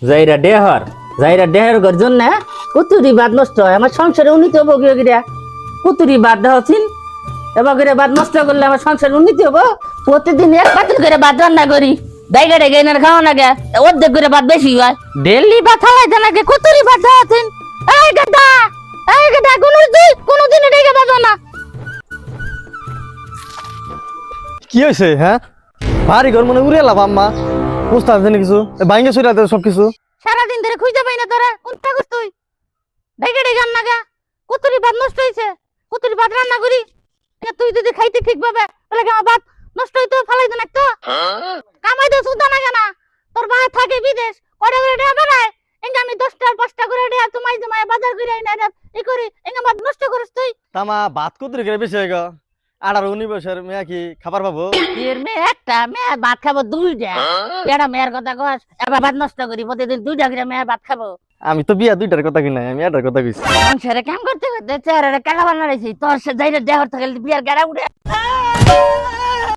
যাইরা ডেহর যাইরা ডেহের গর্জন না কুতুরি বাদ নষ্ট হয় আমার সংসারে উন্নতি হবো গিয়া কুতুরি বাদ দেওয়াছিন এবার করে বাদ নষ্ট করলে আমার সংসারে উন্নতি হবো প্রতিদিন এক পাতিল করে বাদ রান্না করি ডাইগা ডাইগা এনার খাওয়া না গে অর্ধেক করে বাদ বেশি হয় ডেলি ভাত খাওয়াই দেন আগে কুতুরি বাদ দেওয়াছিন এই গাদা কোনোদিন ডাইগা বাদ না কি হয়েছে হ্যাঁ ভারী ঘর মনে উড়ে এলাম আম্মা বুঝতে পারছি না কিছু ভাঙ্গে চুরি সবকিছু সারাদিন ধরে খুঁজে পাই না তোরা কোনটা করছ তুই ডাইগা ডাইগা রান্না গা কুতুরি বাদ নষ্ট হয়েছে কুতুরি বাদ রান্না করি তুই যদি খাইতে ঠিক ভাবে তাহলে আমার ভাত নষ্ট হইতো ফালাই দেন একটা কামাই তো সুদা না কেনা তোর ভাই থাকে বিদেশ কড়ে করে টাকা বাড়ায় এঙ্গা আমি 10টা 5টা করে টাকা তোমায় জমায় বাজার করে আইনা এই করি এঙ্গা ভাত নষ্ট করিস তুই তামা ভাত কুতুরি করে বেশি হয়ে গো 18-19 বছর মেয়া কি খাবার পাবো এর মেয়ে একটা মেয়ে ভাত খাবো দুইটা এটা মেয়ের কথা কস এবার ভাত নষ্ট করি প্রতিদিন 2টা করে মেয়ে ভাত খাবো আমি তো বিয়া 2টার কথা কি নাই আমি 1টার কথা কইছি সংসারে কাম করতে করতে চেহারা কালা বানা রয়েছি তোর সে যাইলে দেহর থেকে বিয়ার গাড়া উঠে